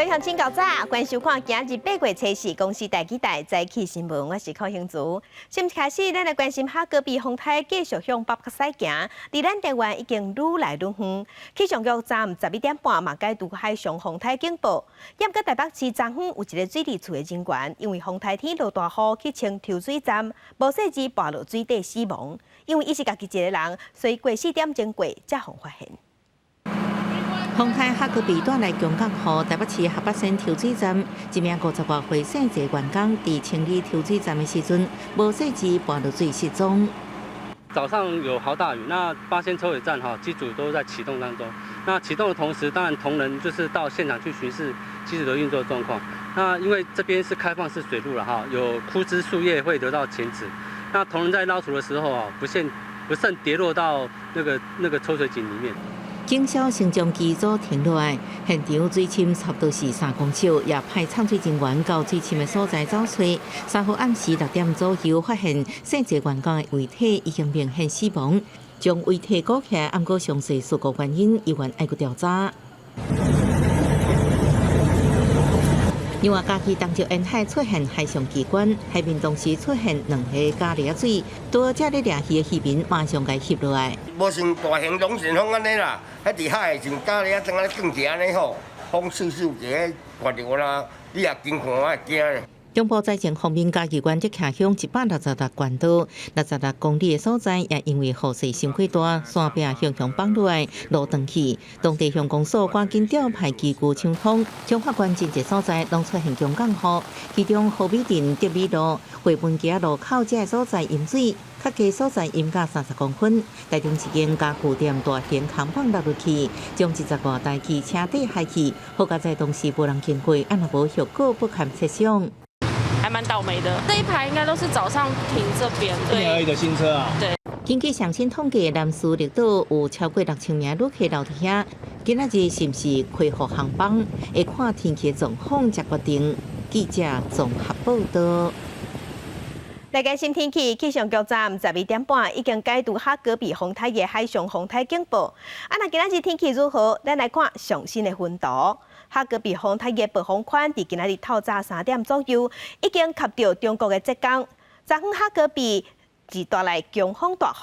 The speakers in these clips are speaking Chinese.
欢迎向请到早，关收看今日8月初4公司台期待早起新闻，我是柯兴竹。先开始，咱来关心下戈壁风台继续向北角西行，离咱台湾已经愈来愈远。气象局站11点半嘛解除海上风台警报。盐阁台北市昨昏有一个水利处的人员，因为风台天落大雨去清抽水站，无细致跋落水底死亡。因为伊是家己一个人，所以过4点钟过才互发现。 风台下戈壁带来强降雨，台北市下北线抽水站一名50多岁姓谢员工伫清理抽水站的时阵，无细致跋落水失踪。早上有豪大雨，那八仙抽水站机组都在启动当中。那启动的同时，当然同仁就是到现场去巡视机组的运作状况。那因为这边是开放式水路了有枯枝树叶会流到前池。那同仁在捞除的时候不慎跌落到那个抽水井里面。 警消升将机组停落来，现场水深差不多是3公尺，也派参水人员到水深的所在找找。3号暗时6点左右，发现姓谢员工的遗体已经明显死亡，将遗体鼓起来，暗过详细事故原因，依然爱去调查。 因为假期当日沿海出现海上奇观，海面同时出现2个假掠水，多只咧掠鱼的渔民马上甲翕落来。无像大型龙船风安尼啦，喺伫海像假掠怎啊更起安尼吼，风咻咻个，看着我啦，你也惊看我会惊。 中部灾情方面，嘉义县则徛向166关岛，66公里的所在，也因为雨势伤过大，山壁向放落来，路断去。当地乡公所赶紧调派机具抢通，彰化县真侪所在拢出现强降雨，其中河美镇、德美路、回本街路口这所在淹水，较低所在淹到30公分。台中一间家具店大型扛棒落入去，将110多台汽车底害去，好在当时无人经过，按若无效果不堪设想。 还蛮倒霉的，这一排应该都是早上停这边。1年而已的新车啊。对。根据上新统计，南市绿岛有超过6000名旅客留伫遐。今仔日是不是恢复航班？会看天气状况才决定。记者综合报道。 来关心天气，气象局站11点半已经解除下戈壁风台的海上风台警报。那今仔日天气如何？咱来看上新的分图。下戈壁风台的暴风圈伫今仔日透早3点左右，已经吸到中国的浙江。昨昏下戈壁是带来强风大雨，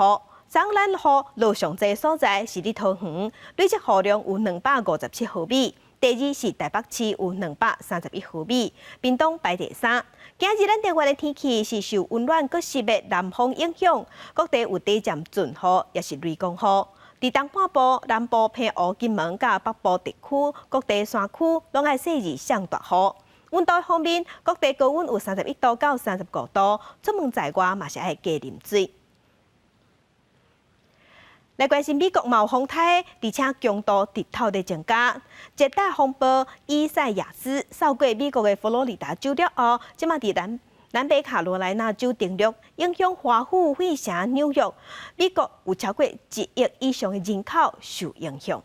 昨昏咱雨落上济所在是伫桃园，累积雨量有257毫米。第2是台北市有231毫米，屏东排第3。今日咱台湾的天气是受温暖佮湿的南风影响，各地有短暂阵雨，也是雷公雨。伫东半部、南部偏乌、金门甲北部地区，各地山区拢爱细日上大雨。温度方面，各地高温有31度到35度，出门在外嘛是爱加啉水。 来关心美国冒风台，而且强度日头的增加。热带风暴伊赛亚斯扫过美国的佛罗里达州了后，即马伫南北卡罗来纳州登陆，影响华府、费城、纽约。美国有超过1亿以上的人口受影响。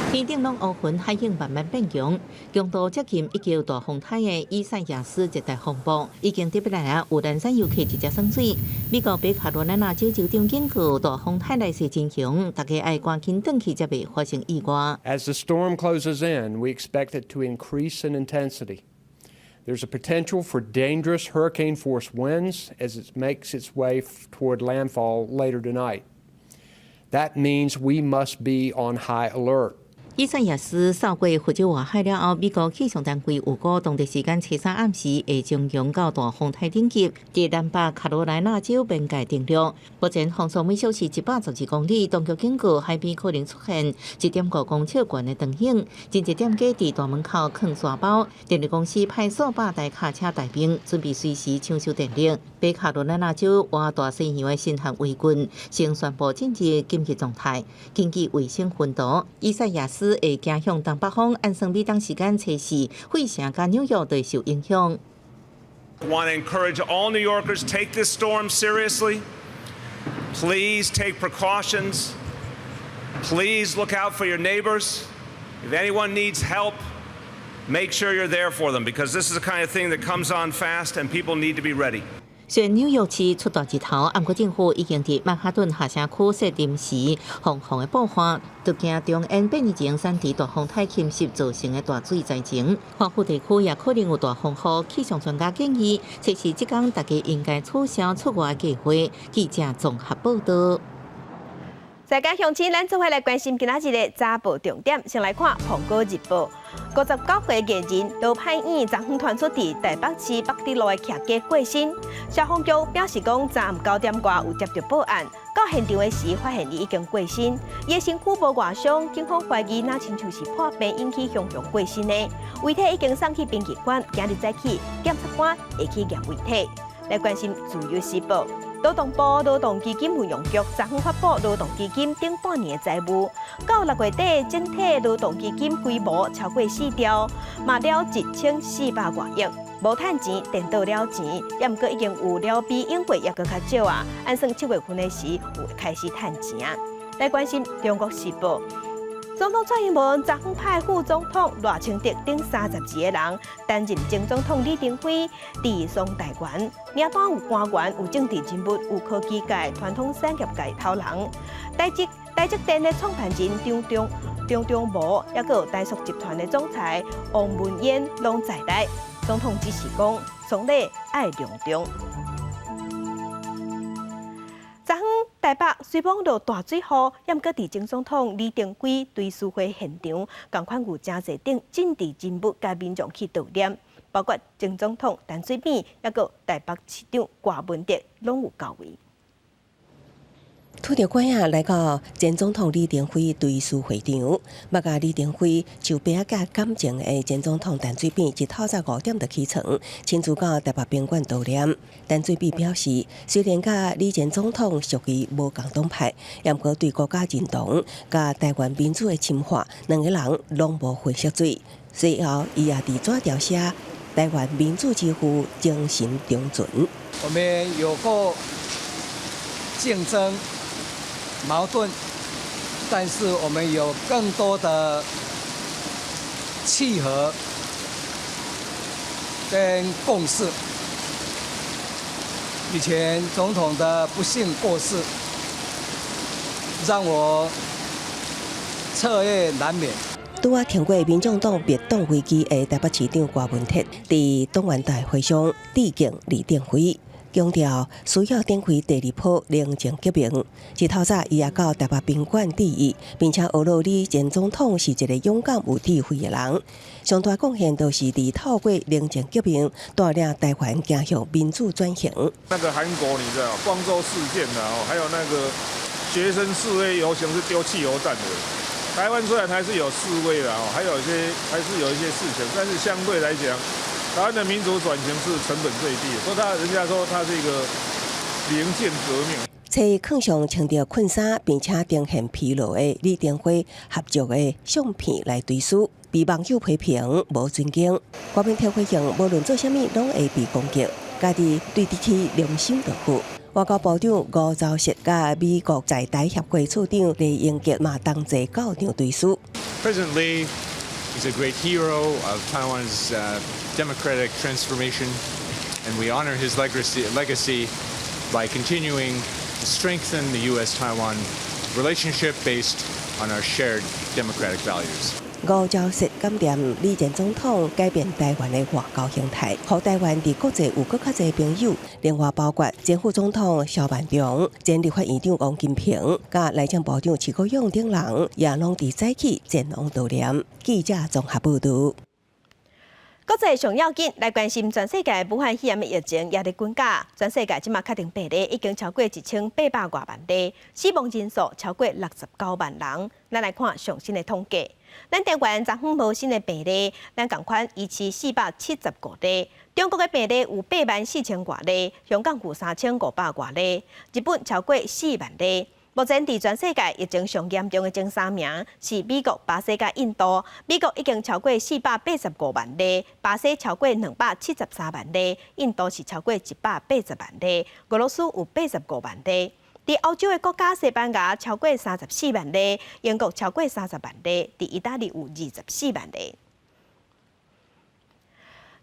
天顶拢乌云，海影慢慢变强，强度接近1级大风台的伊赛亚斯热带风暴已经特别来啊，有南山游客直接升水。美国北卡罗来纳州州长警告，大风台来势真强，大家爱赶紧转去，才袂发生意外。As the storm closes in, we expect it to increase in intensity. There's a potential for dangerous hurricane-force winds as it makes its way toward landfall later tonight. That means we must be on high alert. 伊赛亚斯扫过佛州外海了后，美国气象单位预估当地时间初3暗时会增强到大风台等级，伫南北卡罗来纳州边界登陆。目前风速每小时112公里，当局警告海边可能出现1.5公尺悬的长影。真侪店家伫大门口放沙包，电力公司派数百台卡车带兵，准备随时抢修电力。北卡罗来纳州活大西洋的新限围军，先宣布进入紧急状态。根据卫星分图，伊赛亚斯 会行向东北方，按算美东时间初4，费城甲纽约都受影响。Want to encourage all New Yorkers take this storm seriously. Please take precautions. Please look out for your neighbors. If anyone needs help, make sure you're there for them because this is the kind of thing that comes on fast and people need to be ready. 虽然纽约市出大日头，不过政府已经伫曼哈顿下城区设临时防洪的布防，就惊中因8年前山地大风台侵袭造成的大水灾情，华府地区也可能有大风雨。气象专家建议，测试即天大家应该取消出外计划。记者综合报道。再加乡亲，咱做伙来关心今仔日的早报重点，先来看《苹果日报》。59岁艺人罗派燕昨昏传出伫台北市北地路的徛家过身，消防局表示讲，昨暗9点外有接到报案，到现场的时发现伊已经过身，伊的身躯无外伤，警方怀疑那亲像是破病引起熊熊过身的，遗体已经送去殡仪馆，今日早起检察官会去验遗体。来关心《自由时报》。劳动部劳动基金运用局昨昏发布劳动基金顶半年的财务，到6月底整体劳动基金规模超过4兆，嘛了1400多亿，无趁钱，赚到了钱，也毋过已经有了比应过也搁较少啊。按算7月份的时有开始趁钱。来关心《中国时报》。总统蔡英文昨昏派副总统赖清德等30几个人担任前总统李登辉伫松台湾，名单有官员、有政治人物、有科技界、传统产业界头人。台积电的创办人张忠谋，也有台塑集团的总裁王文彦拢在内。总统指示讲，丧礼爱隆重。昨昏台北虽碰到大水雨，也毋过伫前总统李登辉追思会现场，共款有真侪等政治人物甲民众去悼念，包括前总统陈水扁，也有台北市长郭文哲，拢有到位。拄着拐啊来到前总统李登辉追思会场，目甲李登辉就比较感情的前总统陈水扁，一透早5点就起床，亲自到台北宾馆悼念。陈水扁表示，虽然甲李前总统属于无共党派，也毋过对国家认同、甲台湾民主的侵犯，两个人拢无混涉罪。随后，伊也伫纸条写台湾民主之父精神长存。我们有过竞争。矛盾，但是我们有更多的契合跟共识。以前总统的不幸过世，让我彻夜难眠。拄啊听过民众党灭党危机的台北市长郭文哲，伫党员大会上致敬李登辉。强调需要展开第2波宁静革命。一透早，伊也到台北宾馆致意，并且学了李前总统是一个勇敢有智慧的人。上大贡献就是伫透过宁静革命，带领台湾走向民主转型。那个韩国你知道，光州事件啊，还有那个学生示威游行是丢汽油弹的。台湾虽然还是有示威的还是有一些事情，但是相对来讲。台湾的民主转型是成本最低的，所以人家说它是一个零件革命。在课上穿着困衫，并且呈现疲劳的李登辉合照的相片来追思，被网友批评无尊敬。国民党会上无论做啥物，拢会被攻击，家己对得起良心就好。外交部长吴钊燮甲美国在台协会处长李英杰嘛同齐到场追思。President Lee is a great hero of Taiwan's democratic transformation, and we honor his legacy by continuing to strengthen the U.S.-Taiwan relationship based on our shared democratic values. 吴钊燮感念李前总统改变台湾的外交形态，让台湾伫国际有更较侪朋友。另外包括前副总统萧万长、前立法院长王金平、甲内政部长徐国勇等人，也拢伫早起前往悼念。记者综合报道。国际上要紧，来关心全世界武汉肺炎的疫情也在增加。全世界即马确定病例已经超过1800多万例，死亡人数超过69万人。咱来看上新的统计。咱台湾昨昏无新的病例，咱共款维持475例。中国的病例有84000多例，香港有3500多例，日本超过4万例。目前伫全世界疫情上严重的前3名是美国、巴西甲印度。美国已经超过485万例，巴西超过273万例，印度是超过180万例，俄罗斯有85万例。伫欧洲的国家，西班牙超过34万例，英国超过30万例，伫意大利有24万例。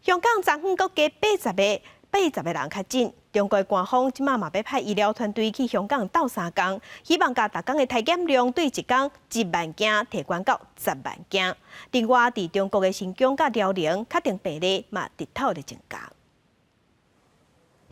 香港昨昏各加80个人确诊。中国官方即马嘛要派医疗团队去香港斗3天，希望甲逐工的体检量对一天1万件提悬到10万件。另外，伫中国的新疆甲辽宁确定病例嘛日头咧增加。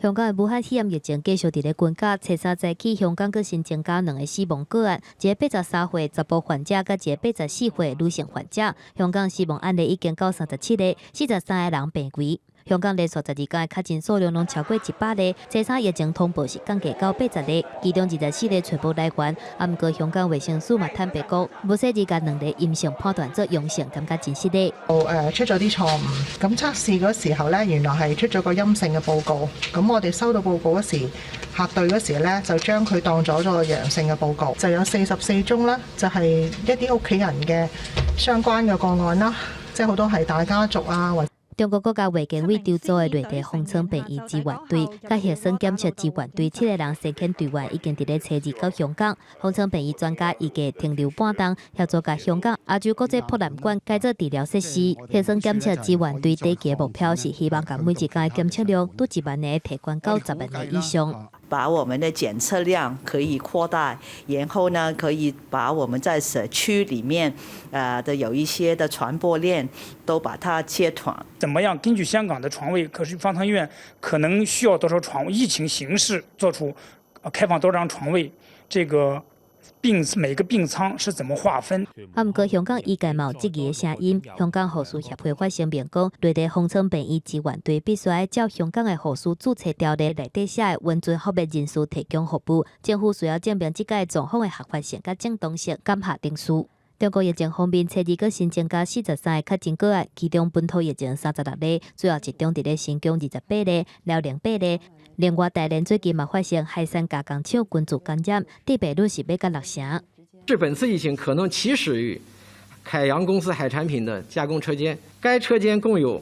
香港的武汉肺炎疫情继续伫咧增加，初三早起，香港佫新增加2个死亡个案，一个83岁查甫患者，甲一个84岁女性患者。香港死亡案例已经到37个，43个人病危。香港连续12天的确诊数量拢超过100例，初三疫情通报是降低到80例，其中24例全部来源。啊，毋过香港卫生署嘛坦白讲，无细二甲2例阴性判断做阳性，感觉真失礼。出咗啲錯誤，咁測試嗰時候咧，原來係出咗個陰性嘅報告。咁我哋收到報告嗰時，核對嗰時咧就將佢當咗個陽性嘅報告，就有44宗啦，就係一啲屋企人嘅相關嘅個案啦，即係好多係大家族啊或。中國國家衛健委調組的內地封城病醫支援隊、甲核酸檢測支援隊7個人先遣隊員已經佇咧初二到香港。封城病醫專家預計停留半冬，協助甲香港亞洲國際博覽館改做治療設施。核酸檢測支援隊第一期目標是希望甲每一天的檢測量都1萬個提懸到10萬個以上。把我們的檢測量可以擴大，然後呢，可以把我們在社區裡面的有一些的傳播鏈都把它切斷。怎麼樣？根據香港的床位，可是方艙醫院可能需要多少床位？疫情形勢做出開放多少張床位，這個每個病艙是怎麼劃分？啊，毋過香港醫界嘛有質疑嘅聲音。香港護士協會發聲明講，內地封城病醫支援隊必須要照香港嘅護士註冊條例內底寫嘅溫存服務人士提供服務。政府需要證明這個狀況嘅合法性甲正當性，敢下定數。中國疫情方面，初二個新增加43個確診個案，其中本土疫情36例，最後集中佇咧新疆28例、遼寧8例。另外，大連最近嘛發現海產加工廠群組感染，致病率是要到6成。是本次疫情可能起始於海洋公司海產品的加工車間，該車間共有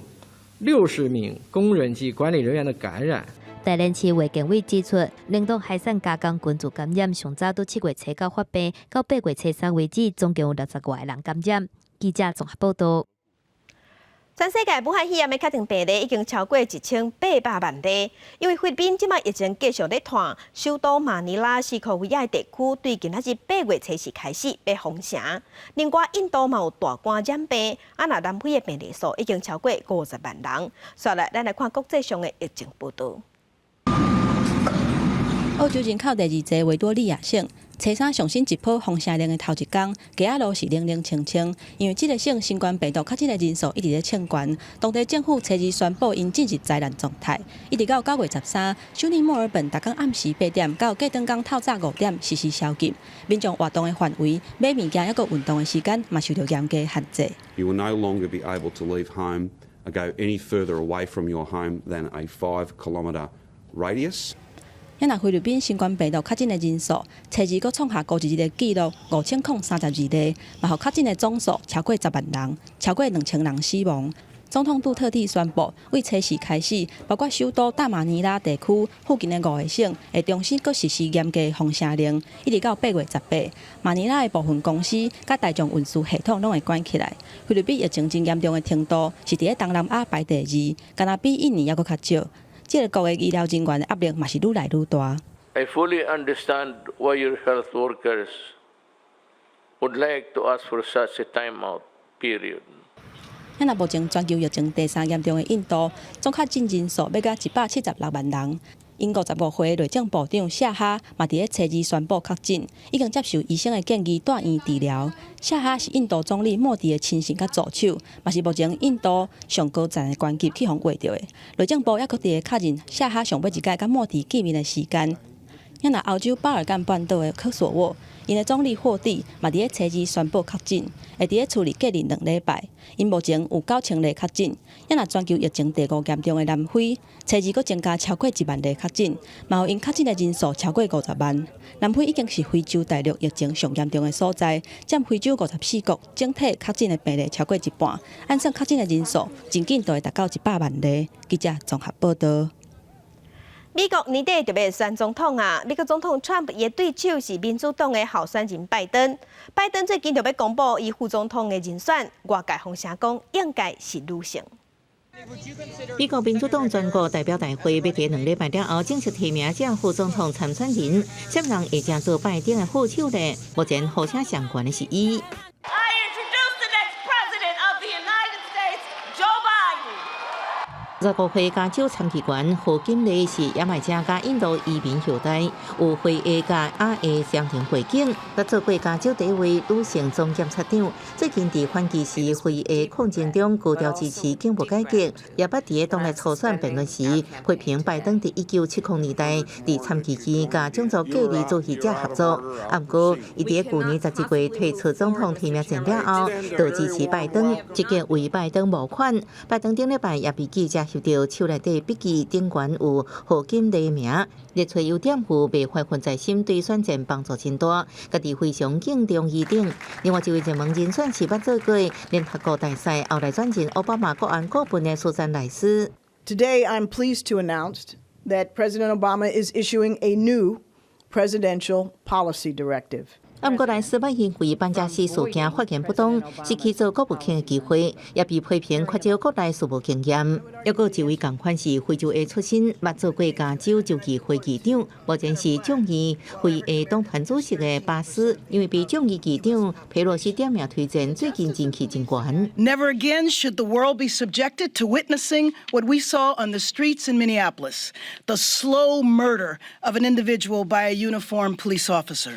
60名工人及管理人員的感染。大連市衛健委指出，冷凍海產加工群組感染上早到7月初9發病，到8月初3為止，總共有60個人感染。記者綜合報道。全世界武漢肺炎的確診病例已經超過1800萬例，因為菲律賓即馬疫情繼續咧傳，首都馬尼拉西科維亞地區對今仔日8月初4開始要封城。另外，印度嘛有大冠染病，啊那南非的病例數已經超過50萬人。接來，咱來看國際上的疫情報道。澳洲人口第2濟維多利亞省，初三上新一波封城令的頭一天，街仔路是冷冷清清，因為這個省新冠病毒確診的人數一直咧升懸。當地政府初二宣布因進入災難狀態，一直到9月13，首爾墨爾本逐天暗時8點到過頓工透早5點實施宵禁，民眾活動的範圍、買物件抑個運動的時間，嘛受到嚴格限制。You will no longer be able to leave home or go any further away from your home than a 5-kilometre radius. 因那菲律賓新冠病毒確診的人數，初二佫創下過一日的紀錄5032例，嘛互確診的總數超過10萬人，超過2000人死亡。總統杜特地宣布，為初四開始，包括首都大馬尼拉地區附近的5個省，會重新佫實施嚴格的封城令，一直到8月18。馬尼拉的部分公司甲大眾運輸系統攏會關起來。菲律賓疫情真嚴重的程度是佇咧東南亞排第2，敢若比印尼還佫較少。這個國嘅醫療人員的壓力嘛是愈來愈大。I fully understand why your health workers would like to ask for such a timeout period. 咱若目前全球疫情第3嚴重的印度，總確診人數要到176萬人。英國15歲內政部長夏哈嘛佇咧初二宣布確診，已經接受醫生的建議住院治療。夏哈是印度總理莫迪的親信甲助手，嘛是目前印度上高層的關鍵去互畫到的。內政部也確定確認夏哈上尾一屆甲莫迪見面的時間。因若歐洲巴爾幹半島的科索沃，因的總理霍蒂嘛佇咧初二宣布確診，會佇咧處理隔離2禮拜。因目前有9000例確診。因若全球疫情第5嚴重的南非，初二佫增加超過1萬例確診，嘛有因確診的人數超過50萬。南非已經是非洲大陸疫情上嚴重的所在，佔非洲54國整體確診的病例超過一半。按算確診的人數，真緊就會達到100萬例。記者綜合報道。美國年底就要選總統啊！美國總統川普嘅對手是民主黨嘅候選人拜登。拜登最近就要公布伊副總統嘅人選，外界風聲講應該是女性。美国民主党全国代表大会要在2礼拜了后正式提名正副总统参选人，什么人会正做拜登的副手呢？目前呼声上悬的是伊。在国会加州参议员何锦丽是牙买加加印度移民后代，有辉A加亚A双重背景，佮做过加州第一位女性总检察长。最近伫反歧视辉 A 抗争中高调支持警务改革，也捌伫当日初选辩论时批评拜登伫1970年代伫参议期甲种族隔离主义者合作。不过，伊伫去年11月退出总统提名战了后，就支持拜登，直接为拜登募款。拜登顶礼拜也被记者。收到手内底笔记顶悬有何锦丽名，列出优点有未怀恨在心，对选战帮助真大，家己非常敬重伊等。另外一位热门人选是捌做过联合国大使，后来转任奥巴马国安顾问的苏珊莱斯。Today, I'm pleased to announce that President Obama is issuing a new presidential policy directive. 不过，莱斯捌因为班加西事件发言不当，失去做国务卿的机会，也被批评缺少国内事务经验。又有一位同款是非洲的出身，捌做过加州州议会议长，目前是众议会的党团主席的巴斯，因为被众议议长佩洛西点名推荐，最近人气真高。Never again should the world be subjected to witnessing what we saw on the streets in Minneapolis, the slow murder of an individual by a uniformed police officer.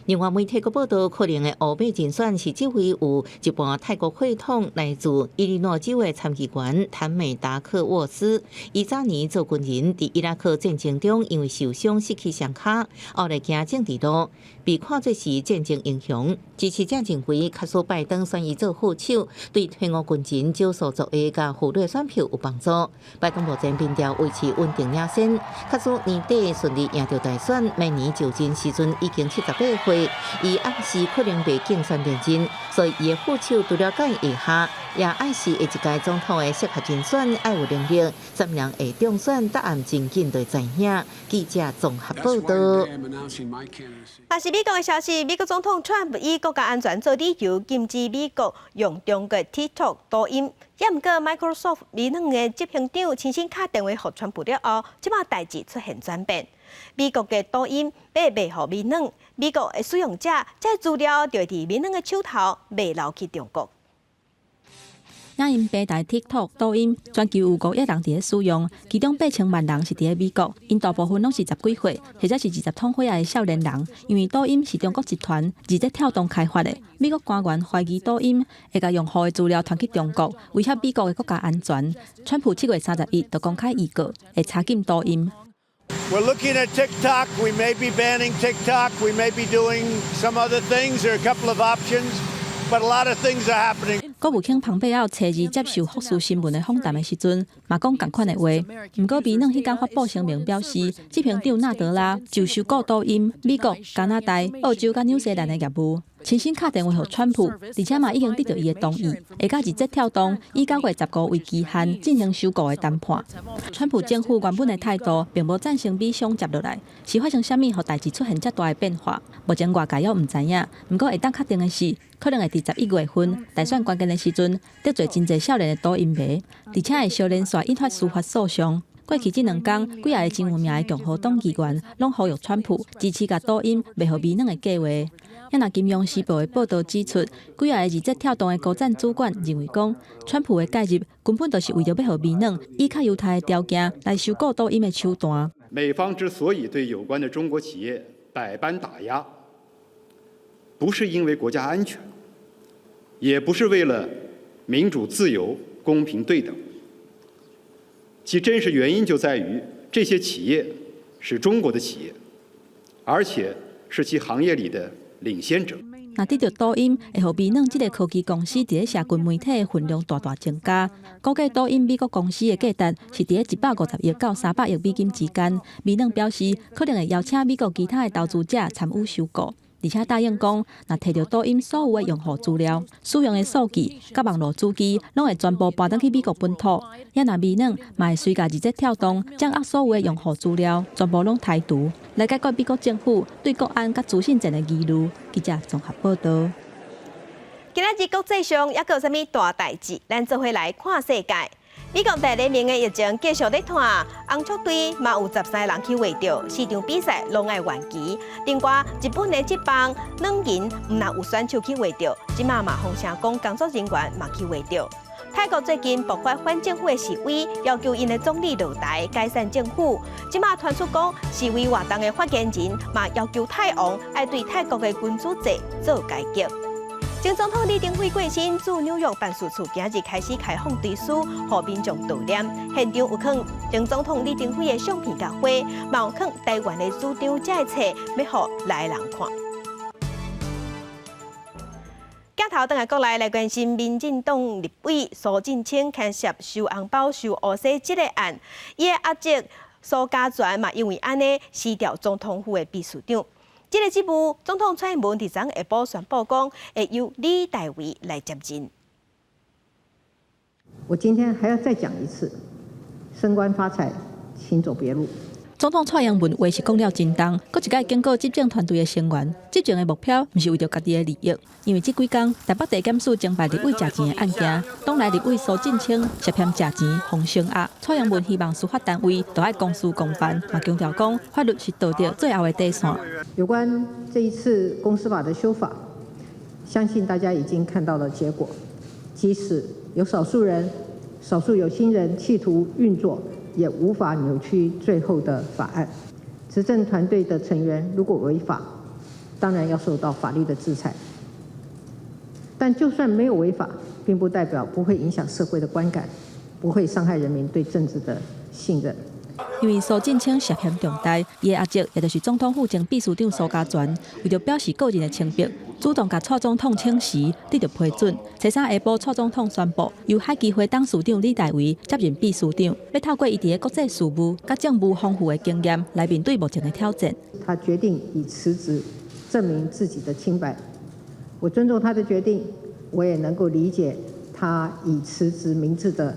另外，媒体个报道，可能的欧美竞选是这位有一半泰国血统、来自伊利诺州的参议员坦美达克沃斯。伊早年做军人，伫伊拉克战争中因为受伤失去双脚，后来行政治路，被看作是战争英雄。支持者认为，卡苏拜登选伊做副手，对退伍军人少数族裔甲妇女选票有帮助。拜登目前民调维持稳定领先，卡苏年底顺利赢得大选，明年就任时阵已经78岁。伊暗示可能袂竞选连任，所以伊的副手除了解一下，也暗示下一届总统的适合人选爱有能力，怎样会中选答案真紧就知影。记者综合报道。也是美国的消息，美国总统川普以国家安全做理由，禁止美国用中国 TikTok 抖音。也毋过 ，Microsoft 微软的执行长亲身打电话给川普了后，即马代志出现转变。美国的抖音被卖予微软，美国的使用者这资料就伫微软的手头卖流去中国。影音平台 TikTok、抖音全球有5亿人伫咧使用，其中8000万人是伫咧美国，因大部分拢是10几岁或者是20通岁的少年人。因为抖音是中国集团字节跳动开发的，美国官员怀疑抖音会将用户的资料传去中国，威胁美国的国家安全。川普7月30日就公开预告会查禁抖音。We're looking at TikTok. We may be banning TikTok. We may be doing some other things. There are a couple of options, but a lot of things are happening. 国务卿蓬佩奥初二接受福斯新闻的访谈的时阵，嘛讲同款的话。不过，微软迄天发布声明表示，执行长纳德拉就收购抖音美国、加拿大、澳洲甲纽西兰的业务。亲身打电话给川普，而且嘛已经得到伊的同意，会甲字节跳动以9月15为期限进行收购的谈判。川普政府原本的态度并无赞成美商接落来，是发生啥物，互代志出现遮大的变化？目前外界也毋知影。不过会当确定的是，可能会伫11月份大选关键的时阵，得罪真侪少年的抖音迷，而且会小连续引发司法诉讼。过去这2天，几个真有名的共和党议员拢呼吁川普支持甲抖音卖予微软的计划。也若金融时报的报道指出，几个字节跳动的高赞主管认为讲，川普的介入根本就是为着要予微软以较犹太的条件来收购抖音的手段。美方之所以对有关的中国企业百般打压，不是因为国家安全，也不是为了民主、自由、公平、对等，其真实原因就在于这些企业是中国的企业，而且是其行业里的领先者。那得到抖音会予微软这个科技公司伫咧社群媒体的分量大大增加，估计抖音美国公司的价值是伫咧150亿到300亿美金之间。微软表示，可能会邀请美国其他的投资者参与收购，而且答应讲，若摕到抖音所有的用户资料、使用的数据、甲网络主机，拢会全部搬登去美国本土。也若微软嘛会随家字节跳动，将握所有的用户资料全部拢台独，来解决美国政府对国安甲资讯战的疑虑。记者综合报道。今仔日国际上还有啥物大代志？咱做伙来看世界。美国第2名的疫情继续在拖，红雀队嘛有13人去围着4场比赛拢爱完期。另外，日本的职棒软银唔但有选手去围着，即马嘛风声讲工作人员嘛去围着。泰国最近爆发反政府的示威，要求因的总理落台改善政府。即马传出讲示威活动的发言人嘛要求泰王要对泰国的君主制做改革。前总统李登辉过身，驻纽约办事处今日开始开放追思，予民众悼念。现场有放前总统李登辉的相片甲花，嘛有放台湾的主张这册，要予来人看。镜头转来国内来关心，民进党立委苏震清牵涉收红包、收乌西这个案，伊的阿姐苏家全嘛因为安尼辞掉总统府的秘书长。这个职务，总统蔡英文伫昨下晡宣布讲，会由李大为来接任。我今天还要再讲一次，升官发财，请走别路。总统蔡英文话是讲了真重，搁一摆经过执政团队的成员，执政的目标毋是为着家己的利益，因为这几天台北地检署侦办立委食钱的案件，党内立委苏震清涉嫌食钱、风声压，蔡英文希望司法单位都要公事公办，嘛强调讲法律是道德最后的底线。有关这一次公司法的修法，相信大家已经看到了结果，即使有少数人、少数有心人企图运作，也无法扭曲最后的法案。执政团队的成员如果违法，当然要受到法律的制裁。但就算没有违法，并不代表不会影响社会的观感，不会伤害人民对政治的信任。因为苏震清涉嫌重大，伊的阿姐也就是总统府前秘书长苏家全，为着表示个人的清白，主动甲蔡总统请辞，得到批准。初三下晡，蔡总统宣布由海基会董事长李大为接任秘书长，要透过伊伫个国际事务、甲政务丰富的经验，来面对目前的挑战。他决定以辞职证明自己的清白，我尊重他的决定，我也能够理解他以辞职明志的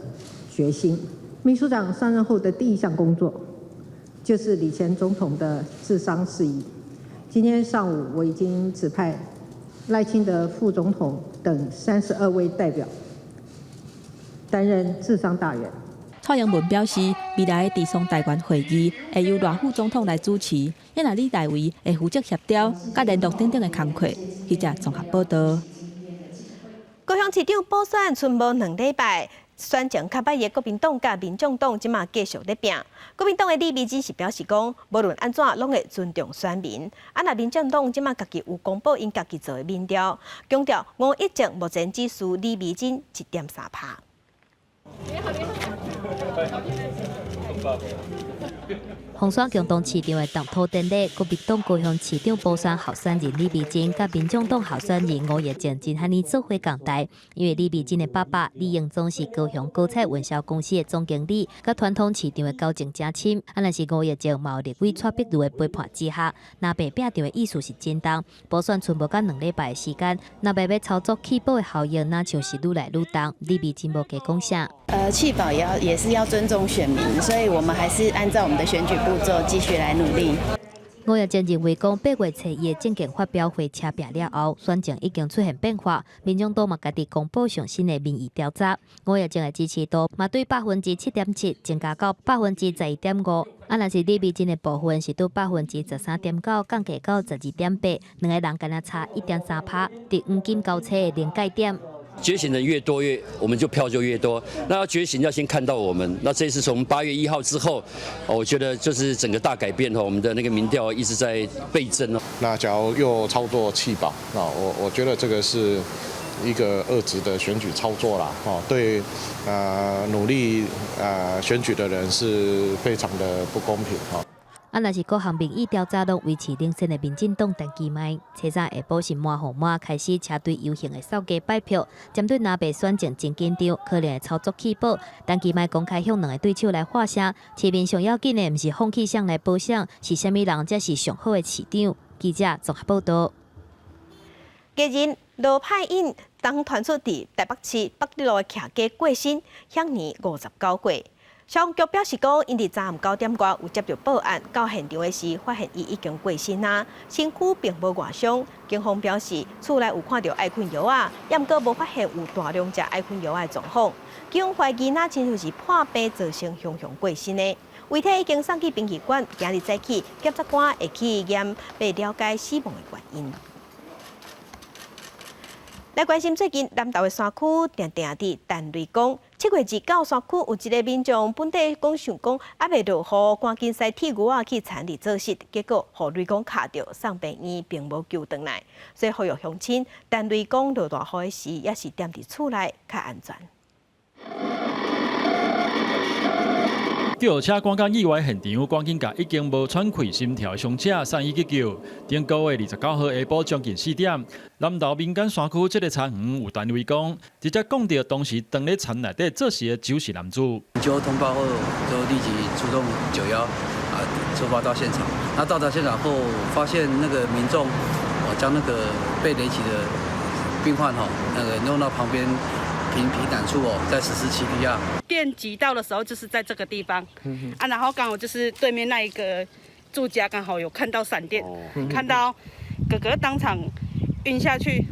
决心。秘书长上任后的第一项工作，就是李前总统的治丧事宜。今天上午，我已经指派赖清德副总统等32位代表担任治丧大员。蔡英文表示，未来的治丧大员会议会由赖副总统来主持，也那李大为会负责协调甲联络等等的工作。记者综合报道。高雄市长补选剩无2礼拜。选情较歹的国民党甲民众党即马继续咧拼。国民党的李美芝是表示讲，无论安怎拢会尊重选民。那民众党即马家己有公布因家己做的民调，强调5一席目前只输李美芝1.3%。红山共同市场的动土典礼，国民党高雄市长补选候选人李美珍，甲民众党候选人5月前真和你做伙共台。因为李美珍的爸爸李英宗是高雄高彩运销公司的总经理，甲传统市场的交情真深。若是5月前毛立委蔡碧如的陪伴之下，那白拼场的意思是真重。补选剩无甲2礼拜的时间，那白要操作弃保的效应，那像是愈来愈重。李美珍无加讲啥。弃保也是要尊重选民，所以我们还是按照我们的选举步骤继续来努力。5月前认为讲8月初伊的政见发表会车拼了后，选情已经出现变化。民众党嘛家己公布上新的民意调查，5月前的支持度嘛对7.7%增加到11.5%。若是李美珍的部分是对13.9%降低到12.8%，两个人敢若差1.3%，伫黄金交叉的临界点。觉醒的越多我们就票就越多。那要觉醒要先看到我们。那这次从8月1号之后，我觉得就是整个大改变我们的那个民调一直在倍增哦。那假如又操作弃保，我觉得这个是一个恶质的选举操作啦，对努力选举的人是非常的不公平啊。若是各项民意调查拢维持领先的民进党陈其迈，初三下晡是满号满开始车队游行的扫街摆票，针对南北选情真紧张，可能会操作弃保。陈其迈公开向2个对手来发声，市民上要紧的毋是放弃谁来保险，是虾米人才是上好的市长。记者综合报道。家人罗派因当传出伫台北市北路的徛家过身，享年59岁。消防局表示讲，因伫昨暗9点多有接到报案，到现场的时发现伊已经过身啊，身躯并无外伤。警方表示，厝内有看到艾坤药啊，也毋过无发现有大量食艾坤药的状况。警方怀疑那亲像是破病造成雄雄过身的。遗体已经送去殡仪馆，今日早起检察官会去验，来了解死亡的原因。来关心最近南投的山区定定伫淡水港，7月至9山区有一个民众本地讲想讲还未落雨，赶紧塞铁牛仔去田里做事，结果互雷公卡着，送病院并无救回来，所以呼吁乡亲淡水港落大雨时，也是踮伫厝内较安全。救护车赶到意外现场，赶紧甲已经无喘气、心跳的伤者送医急救。顶个月29号下晡将近4点，南投民间山区这个田园有单位讲，直接讲到当时蹲咧田内底做事的酒是男子。就通报后，就立即出动91出发到现场。那到达现场后，发现那个民众将那个被雷击的病患那个弄到旁边平坦处再实施CPR。电击到的时候就是在这个地方，然后刚好就是对面那一个住家刚好有看到闪电，看到哥哥当场晕下去，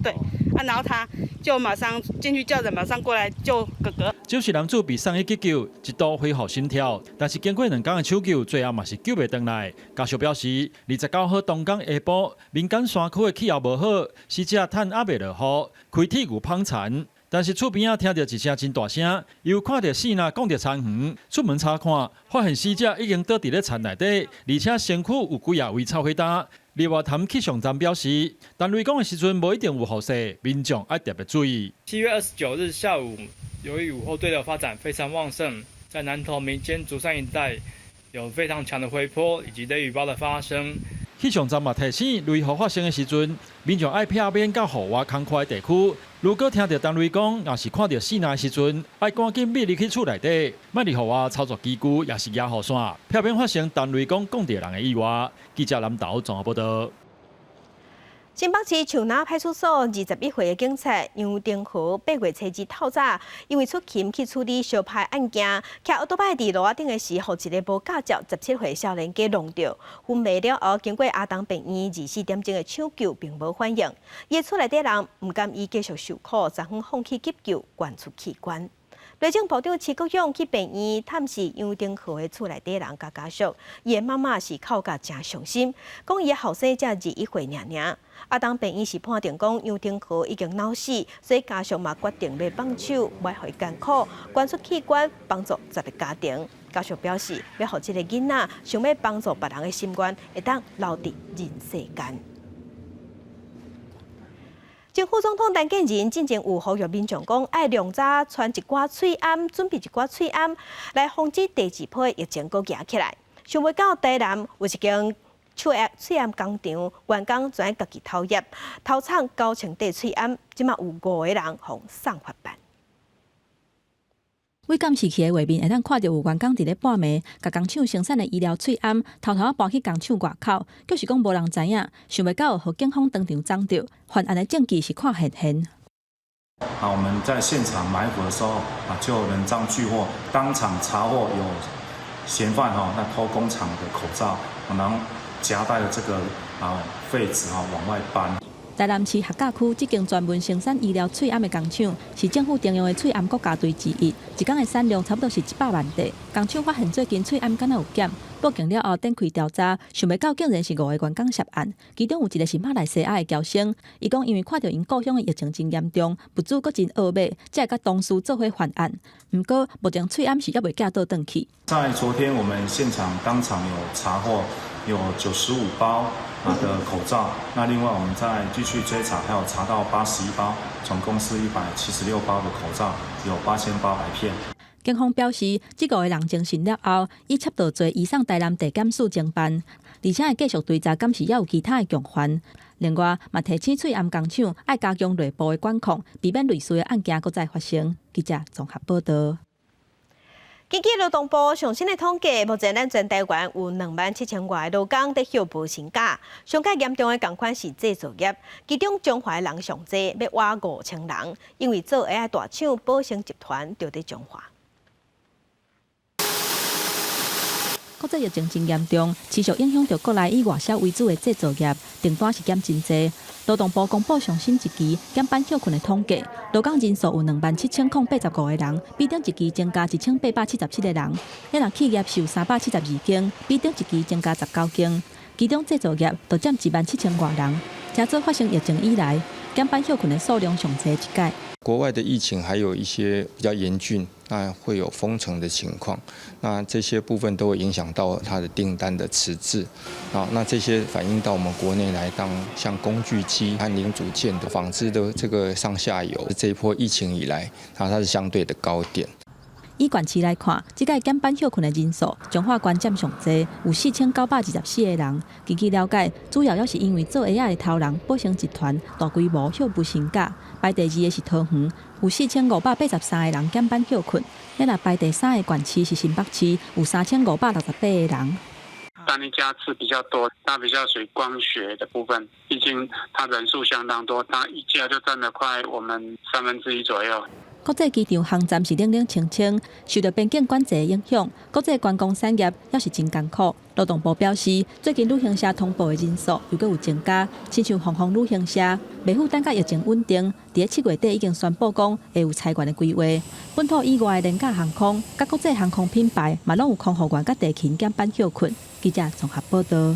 对，然后他就马上进去叫人，马上过来救哥哥。就是男子被送医急救，一度恢复心跳，但是经过2天的抢救，最后嘛是救袂回来。家属表示，29号当天下晡，民间山区的气候无好，死者趁还未落雨，开铁牛捧田。但是厝边啊听到一声真大声，又看到死人讲到田园，出门查看，发现死者已经倒伫咧田内底，而且身躯有几位草灰搭。立华潭气象站表示，但雷公的时阵无一定有雨势，民众要特别注意。7月29日下午，由于午后对流发展非常旺盛，在南投民间竹山一带有非常强的回波以及雷雨暴的发生。气象站嘛提醒，雷雨发生的时阵，民众爱避免到雨滑空旷的地区。如果听到单雷公，也是看到死人的时阵，爱赶紧避离去厝内底，莫伫雨滑操作机具，也是压雨伞，避免发生单雷公讲到人的意外。记者南投综合报道。新北市树林派出所21岁的警察杨定和8月初2透早，因为出勤去处理小派案件，骑奥多拜伫路仔顶的时，互一个无驾照17岁少年给弄着，昏迷了后，经过阿东病院24点钟的抢救，并无反应。伊厝内底人唔甘伊继续受苦，昨昏放弃急救，捐出器官。内政部长徐国勇去病院探视杨定和的厝内底人甲家属，伊的妈妈是哭甲真伤心，讲伊的后生才21岁尔。阿当病院是判定讲杨定和已经脑死，所以家属嘛决定要放手，袂互伊艰苦，捐出器官帮助这个家庭。家属表示，要互这个囡仔想要帮助别人的心愿，会当留伫人世间。前副总统陈建仁进前有呼吁民众讲，爱量早传一寡催暗，准备一寡催暗，来防止第2波疫情搁压起来。想袂到台南有一间催暗工厂，员工全家己偷业，偷厂高清地催暗，即马有5个人互送法办。为监视器的画面会当看到有员工伫咧半暝，甲工厂生产的医疗催暗偷偷搬去工厂外口，就是讲无人知影，想袂到互警方当场掌到，犯案的证据是看现行。我们在现场埋伏的时候就有人赃俱获，当场查获有嫌犯那偷工厂的口罩，然后夹带了这个废纸往外搬。台南市客家区这间专门生产医疗催暗的工厂，是政府定用的催暗国家队之一，一天的产量差不多是100万袋。工厂发现最近催暗敢若有减，报警了后展开调查，想袂到竟然是5个员工涉案，其中有一个是马来西亚的侨生。伊讲因为看到因故乡的疫情真严重，物资阁真恶买，才会甲同事做伙犯案。不过目前催暗是还未寄倒转去。在昨天我们现场当场有查获有95包的口罩，那另外我们再继续追查，还有查到81包，总共是176包的口罩，有8800片。警方表示，这5个人精神了后，已插到罪移送台南地检署侦办，而且会继续追查，敢是也有其他的共犯。另外，嘛提醒催暗工厂爱加强内部的管控，避免类似的案件搁再发生。记者综合报道。根据劳动部最新的统计，目前咱全台湾有27000外劳工在休无薪假，上较严重的工款是制造业，其中中华人上济，要挖5000人，因为做 AI 大厂宝盛集团就在中华。国际疫情真严重，持续影响着国内以外销为主的制造业，订单是减真济。劳动部公布上新一期减班休困的统计，劳工人数有27085个人，比顶一期增加1877个人。一人企业是有372间，比顶一期增加19间。其中制造业就占17000多人，加做发生疫情以来减班休困的数量上侪一届。国外的疫情还有一些比较严峻，那会有封城的情况，那这些部分都会影响到它的订单的迟滞，那这些反映到我们国内来，像工具机和零组件的纺织的这个上下游，这一波疫情以来，它是相对的高点。以县市来看，这届减班休困的人数，彰化县占上济，有4924个人。根据了解，主要也是因为做鞋的头人宝盛集团大规模休不薪假。排第2的是桃园，有4583个人减班休困。若排第3的县市是新北市，有3568个人。单一家次比较多，它比较属于光学的部分，毕竟它人数相当多，它一家就占了快我们1/3左右。国际机场航站是冷冷清清，受到边境管制的影响，国际观光产业也是真艰苦。劳动部表示，最近旅行社通报的人数又搁有增加，亲像航空旅行社，袂赴等甲疫情稳定，伫7月底已经宣布讲会有裁员的规划。本土以外的廉价航空、甲国际航空品牌嘛，拢有空服员甲地勤减班休困。记者综合报道。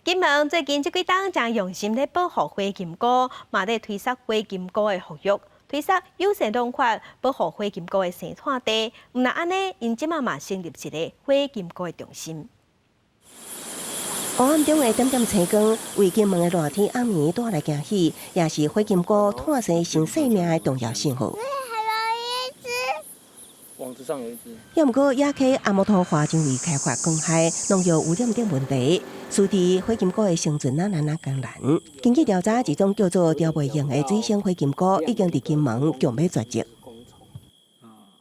金门最近这几档将用心咧保护花金菇，嘛咧推测花金菇的保育。推测有些农法保护花金菇的生产地，毋但安尼，因即嘛成立一个花金菇的中心。黑暗中的点点青光，为金门的热天暗暝带来惊喜，也是花金菇探生新生命的重要信号。网子上有一只。要毋过，野溪阿摩托花真为开发公害，农药污染等问题，使得花金菇的生存难艰难。根据调查，一种叫做钓袂用的水生花金菇，已经伫金门强要绝迹。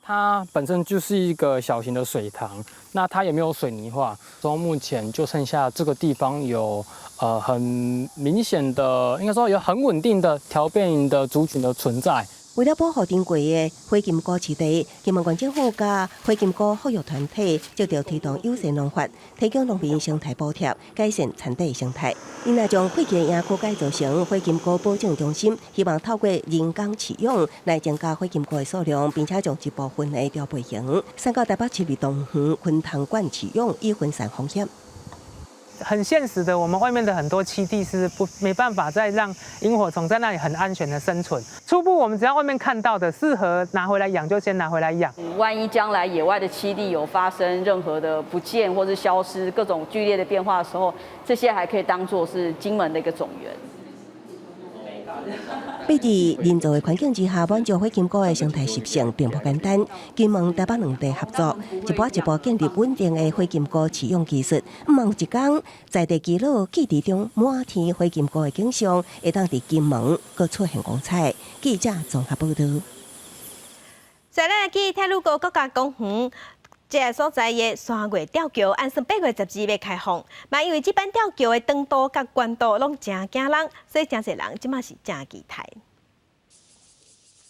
它本身就是一个小型的水塘，那它也没有水泥化，所以目前就剩下这个地方有很明显的，应该说有很稳定的条变的族群的存在。为了保护珍贵的花金菇栖地，金门县政府甲花金菇保育团体接着推动友善农法，提供农民生态补贴，改善产地生态。因也将会期野区改造成花金菇保种中心，希望透过人工饲养来增加花金菇的数量，并且将一部分的调配型送到台北市立动物园分塘馆饲养，以分散风险。很现实的，我们外面的很多栖地是没办法再让萤火虫在那里很安全的生存。初步我们只要外面看到的适合拿回来养，就先拿回来养。万一将来野外的栖地有发生任何的不见或是消失、各种剧烈的变化的时候，这些还可以当作是金门的一个种源。要伫人造的环境之下满足花金菇的生态习性并不简单。金门、台北两地合作，一步一步建立稳定的花金菇饲养技术。望有一天，在地基佬基地中满天花金菇的景象，会当伫金门阁出现光彩。记者综合报道。再来去太鲁阁国家公园。这个所在的3月吊桥，按算8月12日要开放。嘛，因为这班吊桥的长度甲宽度拢真惊人，所以真侪人即马是真期待。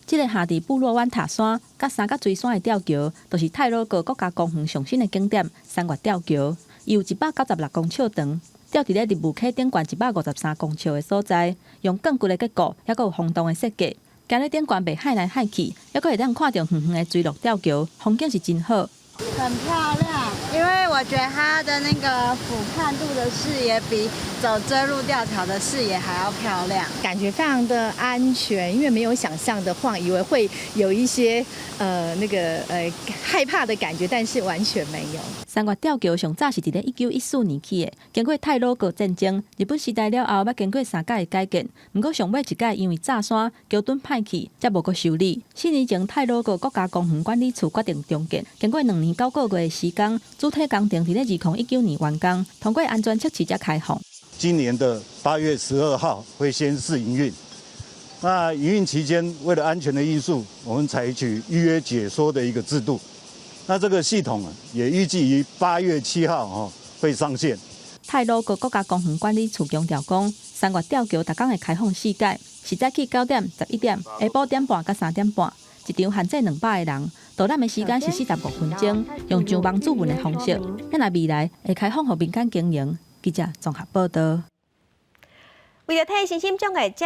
这个下伫部落湾塔山、甲三角锥山的吊桥，都是太鲁阁国家公园上新的景点——3月吊桥。伊有196公尺长，吊伫咧日雾溪顶悬153公尺的所在，用更固的结构，还佫有风洞的设计。行咧顶悬袂海来海去，还佫会当看到远远的坠落吊桥，风景是真好。很漂亮，因为我觉得它的那个俯瞰度的视野比走追路吊桥的视野还要漂亮，感觉非常的安全，因为没有想象的话，以为会有一些害怕的感觉，但是完全没有。3月吊桥上早是伫咧1914年起的，经过太鲁阁战争，日本时代了后，要经过3届的改建，不过上尾一届因为炸山桥墩歹去，才无阁修理。4年前，太鲁阁国家公园管理处决定重建，经过2年9个月的时间，主体工程伫咧2019年完工，通过安全测试才开放。今年的8月12号会先试营运。那营运期间，为了安全的因素，我们采取预约解说的一个制度。那这个系统也预计于8月7号会上线。太鲁阁国家公园管理处强调讲，3月吊桥逐工会开放4届，是早起9点、11点，下晡1点半到3点半，一场限制200个人。导览的时间是45分钟，用上网注文的方式。咱若未来会开放予民间经营。记者综合报道。为了替身心障碍者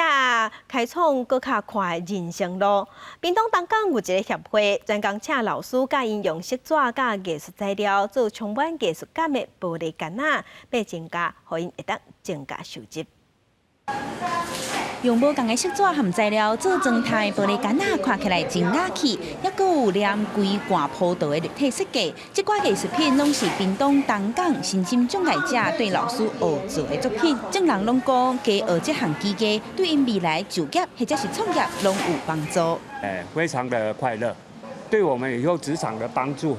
开创更较快的人生路，屏东东港有一个协会专工请老师教因用色纸甲艺术材料做充满艺术感的玻璃杆仔，要增加，互因会当增加收入。用无同的色纸和材料做状态玻璃杆仔，看起来真雅气，还佫有连规罐铺道的立体设计。这款艺术品拢是屏东东港身心障碍者对老师学做的作品。众人拢讲，加学这项技艺，对因未来就业或者是创业拢有帮助。非常的快乐，对我们以后职场的帮助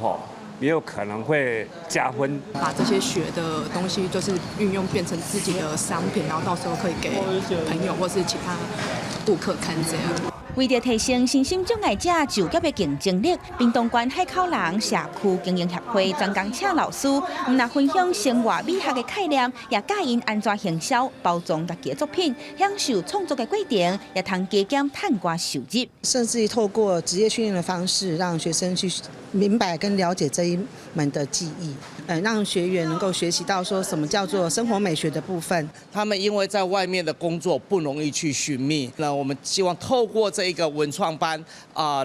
也有可能会加分。把这些学的东西，就是运用变成自己的商品，然后到时候可以给朋友或是其他顾客看这样。为了提升身心障碍者就业的竞争力，屏东县海口人社区经营协会专工请老师，唔但分享生活美学的概念，也教因安怎行销、包装家己的作品，享受创作的过程，也通加减赚寡收入。甚至透过职业训练的方式，让学生去明白跟了解这一门的技艺，让学员能够学习到说什么叫做生活美学的部分。他们因为在外面的工作不容易去寻觅，那我们希望透过这一个文创班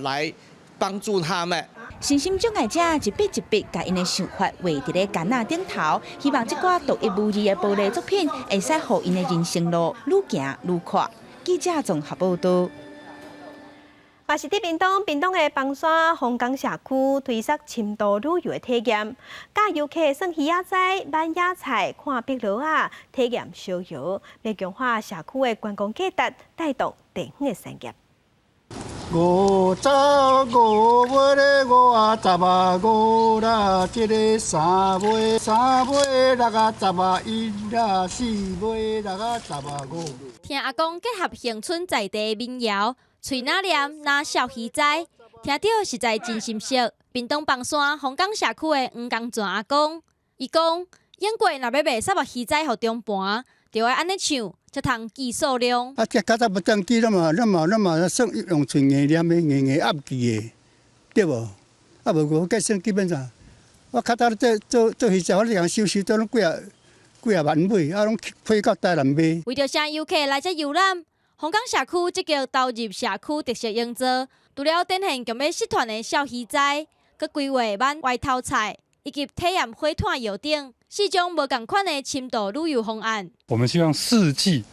来帮助他们。身心障碍者一笔一笔把因的想法画伫咧杆仔顶头，希望这寡独一无二的玻璃作品，会使互因的人生路愈行愈快。记者综合报道。嘛是伫屏东的邦山凤冈社区推出深度旅游的体验，教游客耍鱼仔仔、买野菜、看壁炉啊，体验逍遥，要强化社区的观光价值，带动地方的产业。55尾的5啊15啦，这个3尾6啊11啦，4尾6啊15。听阿公结合乡村在地民谣。嘴那念那笑鱼仔，听到实在真心惜。屏东邦山凤冈社区的黄江泉阿公，伊讲，演过若要卖杀目鱼仔互中盘，就要安尼唱，才通记数量。这较早不当记了嘛，算用嘴硬念的，硬压记的，对无？无我计算基本上，我较早做鱼仔，我两收都拢几啊万尾，拢飞到台南卖。为着请游客来这游览。凤冈社区积极投入社区特色营造，除了展现强要社团的小鱼仔，佮规划满外头菜，以及体验火炭游艇，4种无同款的深度旅游方案。我们希望4季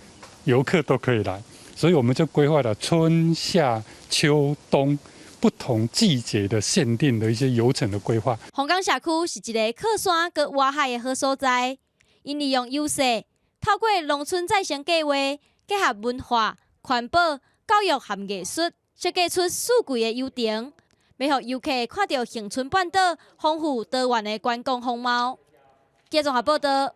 游客都可以来，所以我们就规划了春夏秋冬不同季节的限定的一些游程的规划。凤冈社区是一个靠山佮外海的好所在，因利用优势，透过农村再生计划。结合文化、环保、教育和艺术，设计出四季的游程，要让游客看到恒春半岛丰富多元的观光风貌。记者综合报道。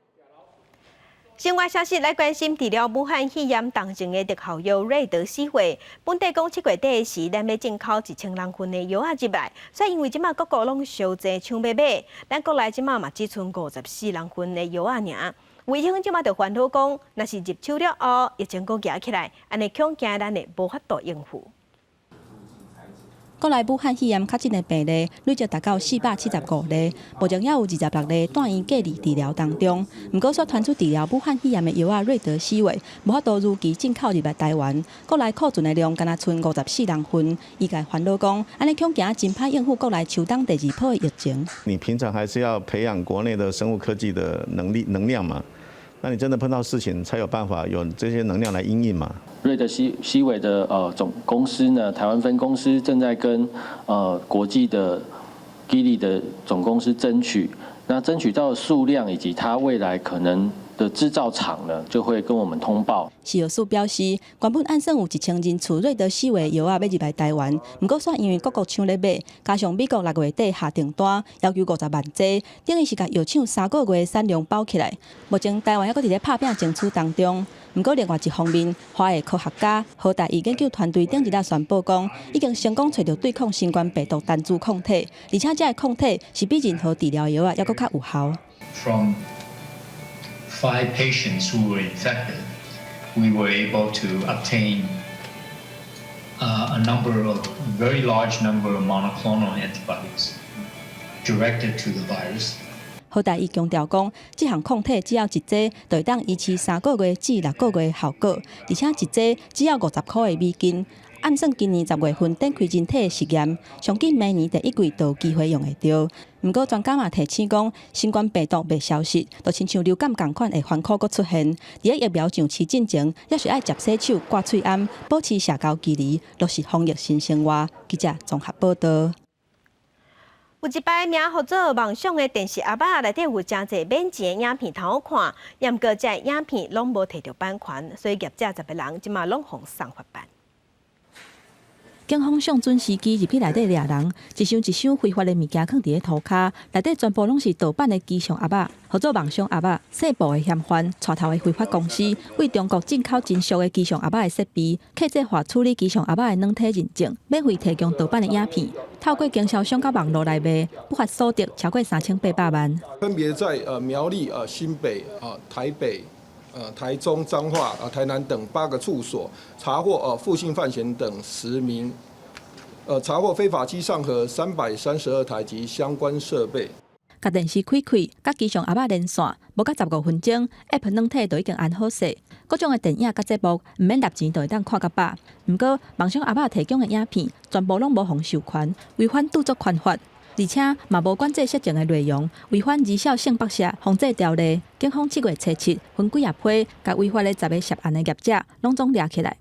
新闻消息来关心，治疗武汉肺炎重症的特效药瑞德西韦，本地讲7月底时，咱要进口1000人份的药入来，所以因为即马各国拢烧济抢要买，咱国内即马嘛只剩54人份的药尔。卫生即马就烦恼讲，若是入手了后，疫情阁举起来，安尼恐惊咱会无法度应付。国内武汉肺炎确诊的病例累计达到475例，目前也有26例住院隔离治疗当中。不过，所传出治疗武汉肺炎的药啊瑞德西韦，无法度如期进口入来台湾，国内库存的量敢若剩54人份。伊家烦恼讲，安尼恐惊真歹应付国内秋冬第2波的疫情。你平常还是要培养国内的生物科技的能量嘛？那你真的碰到事情，才有办法有这些能量来因应嘛？瑞德西韦的总公司呢，台湾分公司正在跟国际的 Gilead 的总公司争取，那争取到的数量以及它未来可能的制造厂呢，就会跟我们通报。食药署表示，原本按算有1000人次瑞德西韦药啊要入来台湾，不过却因为各国抢咧买，加上美国6月底下订单，要求50万剂，等于是甲药厂3个月产量包起来。目前台湾还佫伫咧拍拼争取当中。不过另外一方面，华裔科学家、和大医研究团队顶一日宣布讲，已经成功找到对抗新冠病毒单株抗体，而且这个抗体是比任何治疗药啊，还佫较有效。From 5 patients who were infected, we were able to obtain a very large number of monoclonal antibodies directed to the virus. 好在伊强调讲，这项抗体只要一剂，就会当维持3个月至6个月的效果，而且一剂只要50块的美金。按算今年10月份展开人体的实验，上紧明年第1季就有机会用会到。不过专家嘛提醒讲，新冠病毒未消失，就亲像流感同款的烦恼阁出现。伫疫苗上市进前，也是爱接洗手、挂喙罨、保持社交距离，都是防疫新生活。记者综合报道。有一摆名号做梦想的电视阿爸内底有真侪免钱的影片通好看，毋过这影片拢无摕到版权，所以业者10个人即马拢互送法办。警方上准司机入去内底抓人，一箱一箱非法的物件放伫咧涂骹，内底全部拢是盗版的机上鸭仔，号做梦想鸭仔。细部的嫌犯带头的非法公司为中国进口真俗的机上鸭仔的设备，客制化处理机上鸭仔的软体认证，免费提供盗版的影片，透过经销商到网络来卖，不法所得超过3800万。分别在苗栗、新北、台北。台中、彰化、台南等8个处所查获负性犯嫌等10名，查获非法机上盒332台及相关设备。甲电视开开，甲机上鸭仔连线，无到15分钟 ，App 软体就已经安好势。各种的电影甲节目毋免纳钱就会当看到饱。毋过，梦想鸭仔提供的影片全部拢无互授权，违反著作权法。而且嘛无管制色情的内容，违反儿少性剥削防制条例。警方7月初7分几夜批，甲违法的10个涉案的业者拢总抓起来。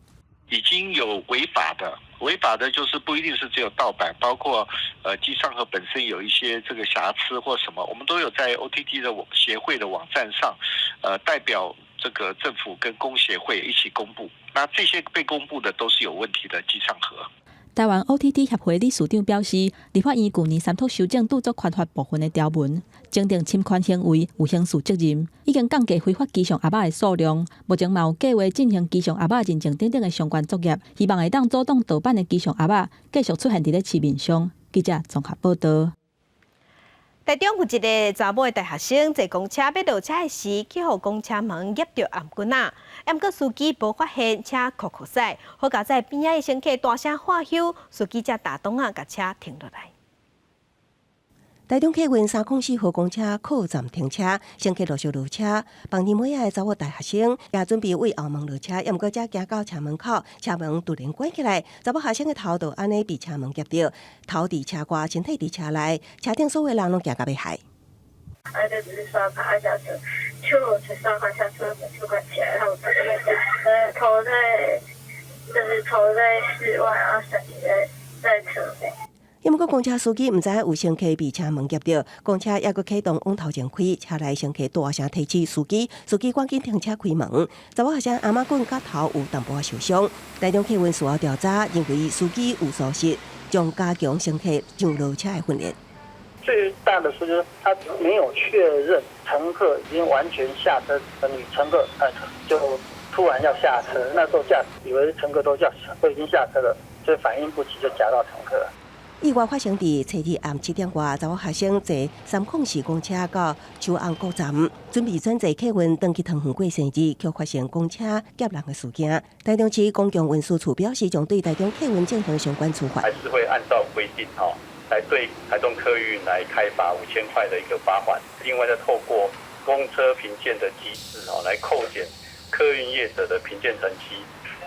已经有违法的就是不一定是只有盗版，包括机上盒本身有一些这个瑕疵或什么，我们都有在 OTT 的协会的网站上，代表这个政府跟工协会一起公布。那这些被公布的都是有问题的机上盒。台湾 OTT 协会理事长表示，立法院去年3读修正著作权法部分的条文，鉴定侵权行为有刑事责任，已经降低非法机上鸭仔的数量。目前嘛有计划进行机上鸭仔认证等等的相关作业，希望会当阻挡盗版的机上鸭仔继续出现伫咧市面上。记者综合报道。台中有一个查某的大学生坐公车要落车的时，去互公车门夹着颔棍仔，毋过司机无发现，车酷酷驶，好佳在边仔的乘客大声喝休，司机才打动啊，甲车停落来。台中客运304号公车靠站停车，乘客陆续落车。帮年尾的查某大学生也准备为后门落车，也毋过才行到车门口，车门突然关起来，查某学生的头就安尼被车门夹着，头伫车外，身体伫车内，车顶所有人拢行到要害。就只是刷卡，下车，就刷卡下车，就关起来，然后头在室外，然后身体在车内。因毋过公车司机毋知有乘客被车门夹着，公车还阁启动往头前开，车内乘客大声提醒司机，司机赶紧停车开门。查某学生阿妈棍甲头有淡薄仔受伤，台中客运事后调查认为司机有疏失，将加强乘客上落车的训练。最大的事就是他没有确认乘客已经完全下车的女乘客，就突然要下车，那时候驾驶以为乘客都已经下车了，所以反应不及就夹到乘客了。意外发生伫初日暗7点外，查某学生坐304公车到秋安国站，准备转坐客运登去桃园过生日，却发现公车夹人的事件。台中市公共运输处表示，将对台中客运进行相关处罚。还是会按照规定来对台中客运来开罚5000块的一个罚款。另外，再透过公车评鉴的机制来扣减客运业者的评鉴成绩。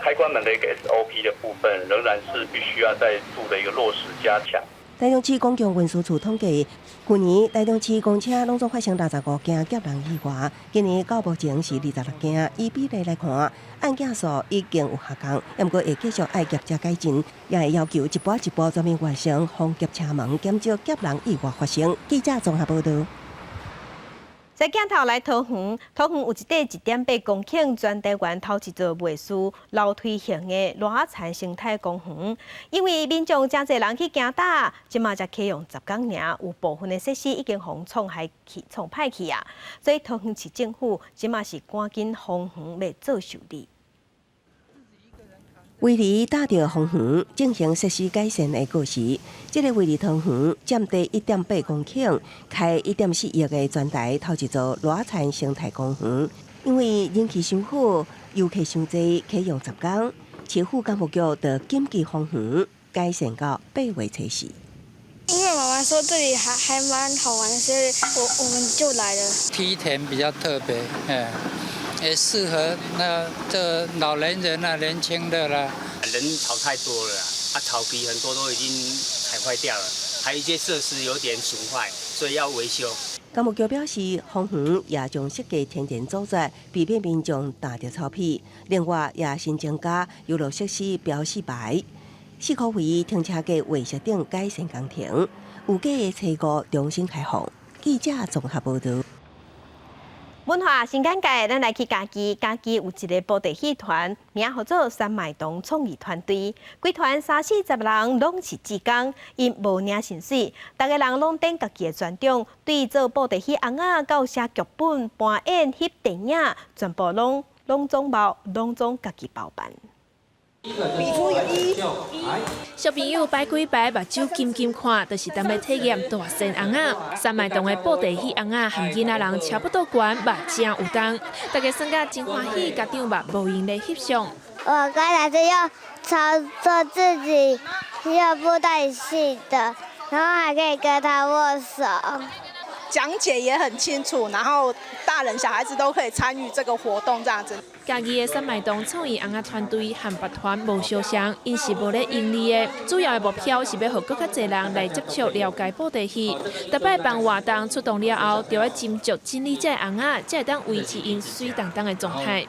开关门的一个 SOP 的部分，仍然是必须要再度的一个落实加强。台中市公共运输处统计，去年台中市公车拢总发生65件夹人意外，今年到目前是26件。以比例来看，案件数已经有下降，不过会继续爱业者改进，也会要求一步一步全面完成防夹车门，减少夹人意外发生。记者综合报道。在镜头来桃园有一块1.8公顷全台湾头一座袂输楼梯型的裸田生态公园，因为民众真侪人去行打，即马才启用10天尔，有部分的设施已经互创坏去啊，所以桃园市政府即马是赶紧封园要做修理。围篱搭着红园进行设施改善的过时，这个围篱桃园占地1.8公顷，开1.4亿的全台头一座裸田生态公园。因为人气伤好，游客伤多，启用10天。市府干部局的紧急封园，改善到8月初4。因为妈妈说这里还蛮好玩的，所以我们就来了。梯田比较特别，也适合这老年人啊、年轻的啦。人潮太多了草皮很多都已经踩坏掉了，还有一些设施有点损坏，所以要维修。干部局表示，封园也将设计天然阻塞，避免民众踏着草皮。另外，也新增加游乐设施标示牌。4块位停车格维设等改善工程，预计初5重新开放。记者综合报道。文化新简介，咱来去嘉义。嘉义有一个布袋戏团，名号做三脉堂创意团队。规团30-40人拢是志工，因无领薪水，大家人拢顶家己的专长，对做布袋戏翁仔到写剧本、扮演、翕电影，全部拢总家己包办。比出1。小朋友摆几摆，目睭金金看，就是踮咧体验大仙翁仔。三脉堂的布袋戏翁仔，含囡仔人差不多悬，目正有重。大家算甲真欢喜，家长目无闲咧翕相。我刚才是要操作自己要布袋戏的，然后还可以跟他握手。讲解也很清楚，然后大人小孩子都可以参与这个活动，这样子。嘉义的三脉堂创意翁仔团队和别团无相像，因是无咧盈利的，主要的目标是要让更较侪人来接触了解布袋戏。逐摆办活动出动了后，就要斟酌整理这翁仔，才会当维持因水当当的状态。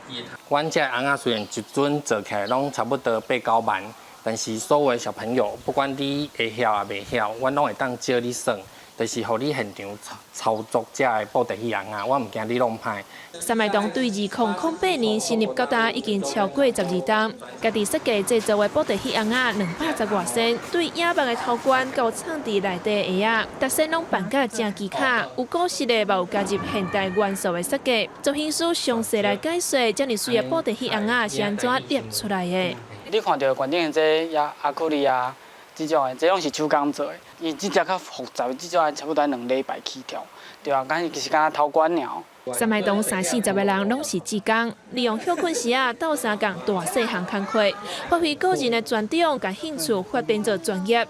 阮这翁仔虽然一尊做起来拢差不多8-9万，但是所有的小朋友，不管你会晓也袂晓，阮拢会当招你算。就是互你现场操作这个布袋戏翁仔，我唔惊你弄歹。三脉堂对2008年成立到今已经超过12档，家己设计制作的布袋戏翁仔210外身，对影幕的头冠到场地内底的鞋仔，特身拢办甲真奇卡，有古式的，也有加入现代元素的设计。造型师详细来解说，这么水的布袋戏翁仔是安怎捏出来的？你看到关键的这亚克力啊。这种的，这拢是手工做的，伊这只较复杂，这种差不多2礼拜起跳，对啊，就是敢头管鸟。三脉堂30-40个人拢是志工，利用休困时斗相共大细项工课，发挥个人的专长，甲兴趣发展做专业。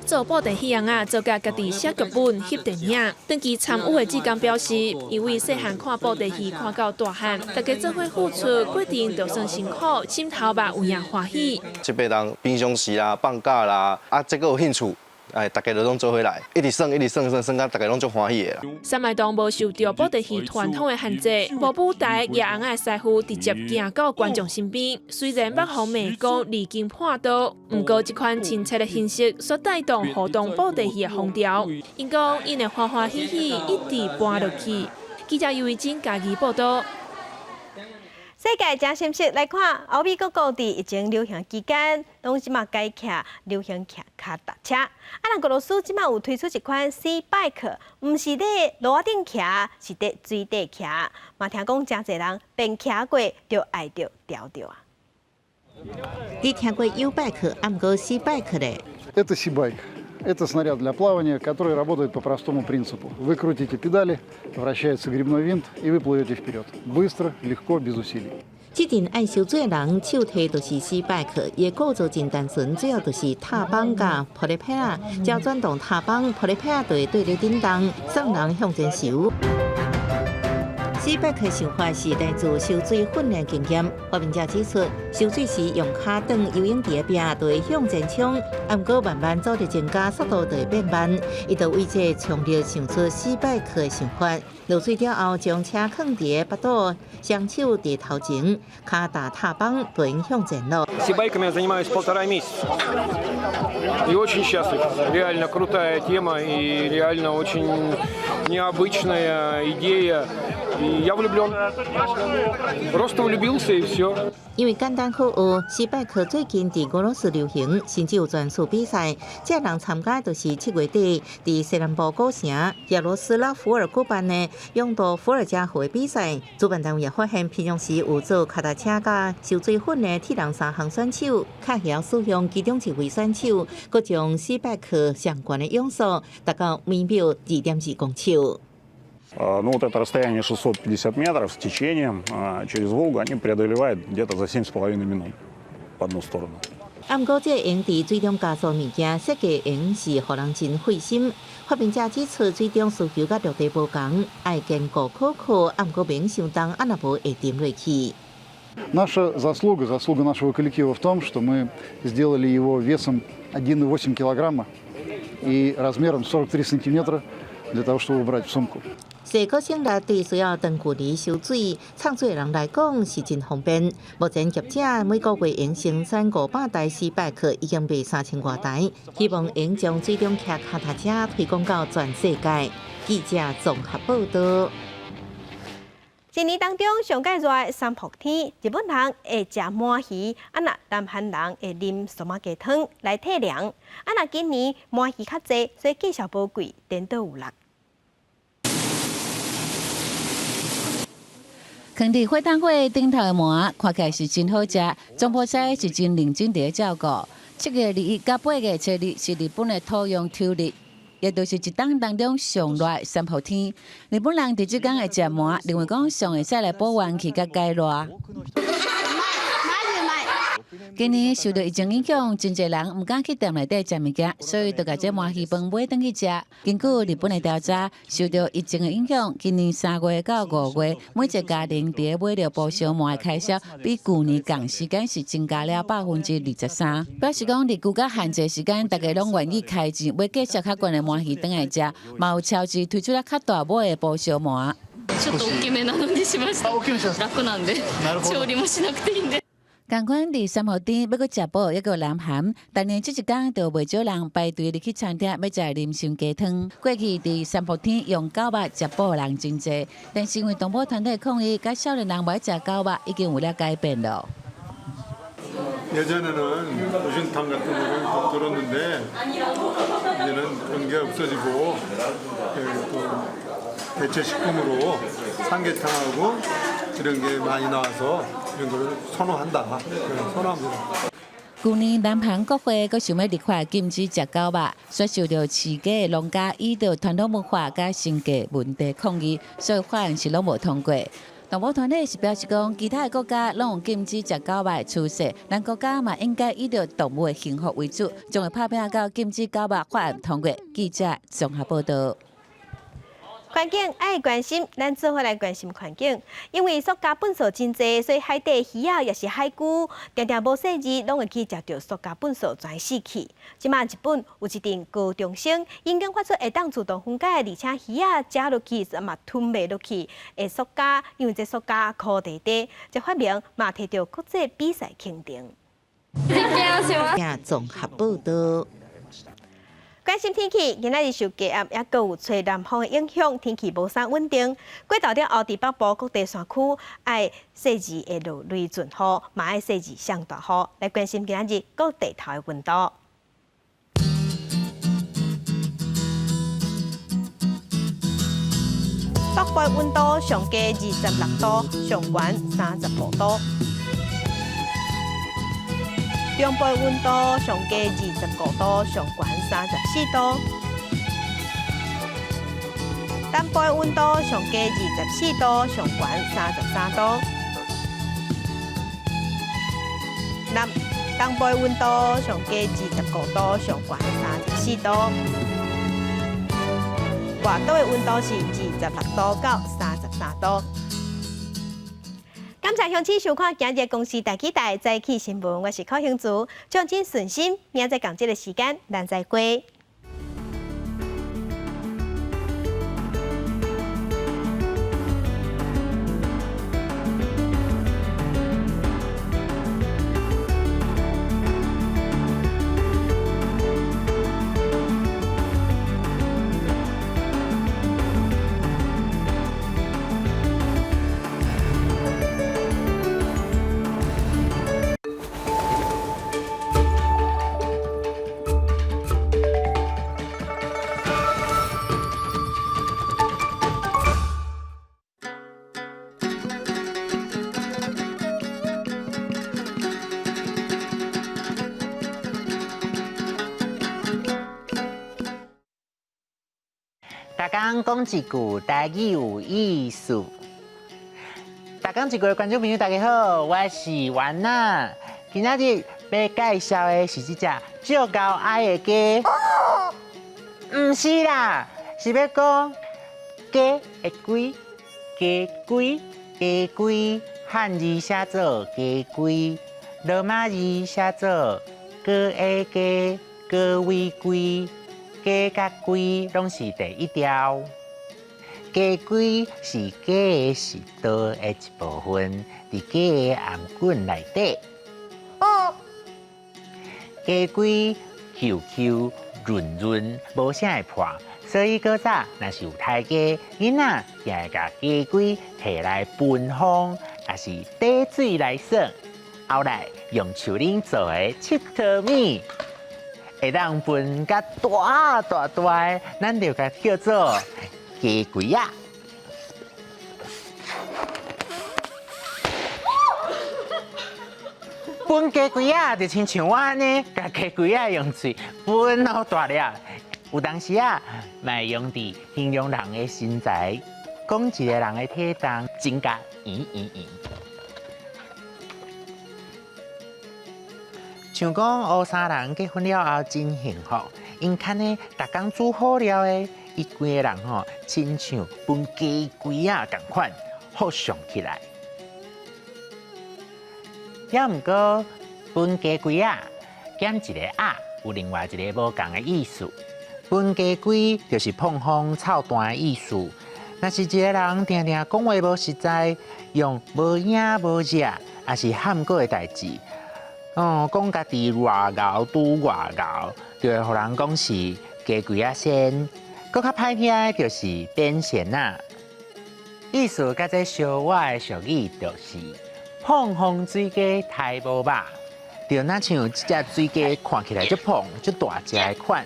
做布袋戏翁仔，做甲家己写剧本、翕电影。长期参与的志工表示，因为细汉看布袋戏看到大汉，大家做伙付出，过程就算辛苦，心头嘛有影欢喜。这辈人平常时啦、放假啦，这个有兴趣。大家都拢做伙来，一直算，到大家拢足欢喜的啦。三脉堂无受到布袋戏传统的限制，无舞台，野翁仔的师傅直接行到观众身边。虽然幕后美工离经叛道，不过这款亲切的形式所带动互动布袋戏的风潮。因讲因会欢欢喜喜一直搬落去。记者尤维珍嘉义报道。世界真心实来看，欧美各地疫情流行期间，拢即马改骑流行骑脚踏车。俄罗斯即马有推出一款 C-bike， 毋是咧路顶骑，是咧水底骑。嘛听讲真侪人边骑过就爱着调调啊。你听过 U-bike， 啊毋过 C-bike 咧？Это C-bike。Это снаряд для плавания, который работает по простому принципу. Вы крутите педали, вращается грибной винт, и вы плывете вперед. Быстро, легко, без усилий. 这阵爱游水的人手提就是 C-bike， 伊构造真单纯，主要就是踏板甲玻璃片啊，只转动踏板，玻璃片就会对着震动，送人向前游。C-bike 想法是来自游水训练经验。发明者指出，游水时用脚蹬游泳池壁，就会向前冲，啊，不过慢慢走着增加速度，就会变慢。伊就为这创立想出 C-bike 的想法。落水了后，将车放伫巴肚，双手伫头前，脚踏踏板，就会向前落。C-байками я занимаюсь 1,5 месяца. И очень счастлив. Реально крутая тема и реально очень необычная идея. И я влюблен. Просто влюбился и все. 因为简单好学 ，C-bike 最近伫俄罗斯流行，甚至有专属比赛。这人参加就是7月底伫西南部古城亚罗斯拉夫尔举办的勇夺伏尔加河的比赛。主办单位也发现，平常时有做脚踏车甲游水训的铁人3项选手，较晓使用其中一位选手，佮将 C-bike 相关的用素达到每秒2.2公尺。Ну вот это расстояние 650 метров с течением через Волгу они преодолевают где-то за 7,5 минут в одну сторону. 不过，这营伫水中加速物件设计营是互人真费心。发明者指出，水中需求甲陆地无同，爱坚固可靠，不过免伤重，若无会沉落去。Наша заслуга нашего коллектива в том, что мы сделали его весом 1,8 килограмма и размером 43 сантиметра для того, чтобы убрать в сумку. 细个性热地需要长距离收水，创水的人来讲是真方便。目前业者每个月营生产500台400克，已经卖3000多台，希望营将水中骑脚踏车推广到全世界。记者综合报道。一年当中上介热的三伏天，日本人会食鳗鱼，南韩人会啉苏麻鸡汤来退凉。今年鳗鱼较济，所以价钱无贵，颠倒有力。放伫火炭火顶头的鳗，看起来是真好食，总部师是真认真地照顾。7月2日到8月初日是日本的土用秋日，也就是一冬当中上热的三伏天。日本人伫即天会食鳗，认为讲上会使来保元气甲解热。今年受到疫情影响，真侪人唔敢去店内底食物件，所以就甲这鳗鱼饭买转去食。根据日本的调查，受到疫情的影响，今年3月到5月，每一个家庭伫买着保烧鳗的开销，比去年同时间是增加了23%。表示讲，伫居家限制时间，大家拢愿意开钱买价值较悬的鳗鱼转来食，嘛有超市推出了较大尾的保烧鳗。ちょっと大きめなのにしました。楽なんで、調理もしなくていいんで。同款伫三伏天要搁食饱，还搁南韩，当年即一天就袂少人排队入去餐厅要食啉参鸡汤。过去伫三伏天用狗肉食饱的人真侪，但是因为动保团体抗议，甲少年人袂食狗肉，已经有了改变了。 예전에는 보신탕 같은 거를 들었는데 이제는 그런 게 없어지고 또 대체 식품으로 삼계탕하고 이런 게 많이 나와서 이런 거를 선호한다. 선호합니다. 去年南韩国会阁想要立法禁止食狗肉，所受到饲鸡的农家依照传统文化甲生计问题抗议，所以法案是拢无通过。 动保团体是表示讲，其他的国家拢有禁止食狗肉的趋势，咱国家嘛应该以着动物的幸福为主，将会拍拼到禁止狗肉法案通过。记者综合报道。 环境爱关心，咱做伙来关心环境。因为塑胶粪扫真济，所以海底鱼仔也是海龟，常常无细日拢会去食到塑胶粪扫，全死去。即马日本有一定高中生研究发出会当自动分解，而且鱼仔食落去嘛吞袂落去的塑胶，因为这塑胶苦地地，这发明嘛摕到国际比赛肯定。综合报道。 关心天气，今仔日受低压也阁有吹南风的影响，天气无啥稳定。过到了后，伫北部各地山区爱细日会落雷阵雨，嘛爱细日上大雨。来关心今仔日各地头的温度。北部温度上加26度，上悬35度。 中部温度上加25度，上悬34度；南部温度上加24度，上悬33度；东部温度上加25度，上悬34度；外岛的温度是26度到33度。 感谢乡亲收看今日的公视大期待早起新闻，我是柯兴竹，祝您顺心，明仔载同这个时间，咱再会。家讲一句台语有意思。大家一句的观众朋友，大家好，我是丸娜。今仔日要介绍的是这只足够爱的鸡。唔是啦，是要讲鸡的龟，鸡龟，鸡龟，汉字写做鸡龟，罗马字写做哥的鸡，哥为龟，鸡甲龟拢是第一条。鸡龟是鸡的食道的一部分，伫鸡的颔管内底。鸡龟 Q 润润，无啥会破，所以较早若是有胎鸡，囡仔也会甲鸡龟摕来分烘，也是滴水来耍。后来用树林做的七桃米，会当分甲大的，咱就甲叫做鸡龟仔。分鸡龟仔就亲像我安尼，甲鸡龟仔用嘴分好大粒。有当时啊，卖用伫形容人的身材，讲一个人的体重增加圆。像讲乌沙人结婚了后真幸福，因看呢，逐工煮好了的，伊规个人吼，亲像分鸡龟仔共款，好上起来。也毋过分鸡龟仔减一个啊，有另外一个无共的意思。分鸡龟就是碰风臭蛋的意思。若是一个人定定讲话无实在，用无影无热，也是喊过的代志。讲家己偌敖拄偌敖，就会互人讲是鸡龟仔仙。搁较歹听的就是变仙啊。意思甲这相我的俗语就是。碰风水鸡刣无肉，就那像这只水鸡看起来足胖足大只的款，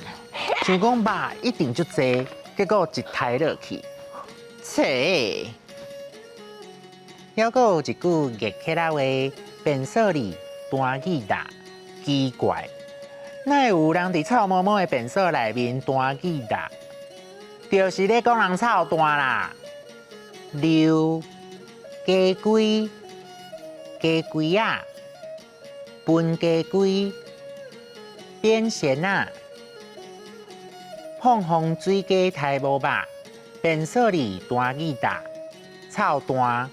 想讲肉一定足济，结果一刣落去，切！还阁有一句热起来话，变数字单字大，奇怪，哪会有人伫臭毛毛的变数内面单字大？就是咧讲人臭蛋啦，溜鸡龟。鸡龟仔，分鸡龟，变仙仔，碰风水鸡刣无肉，变数字单字大，臭蛋。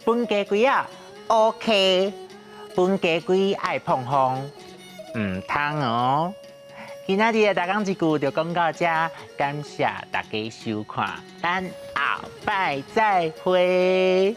分鸡龟仔 OK， 分鸡龟爱碰风，唔通哦。今仔日的大讲一句就讲到这，感谢大家收看，咱后摆再会。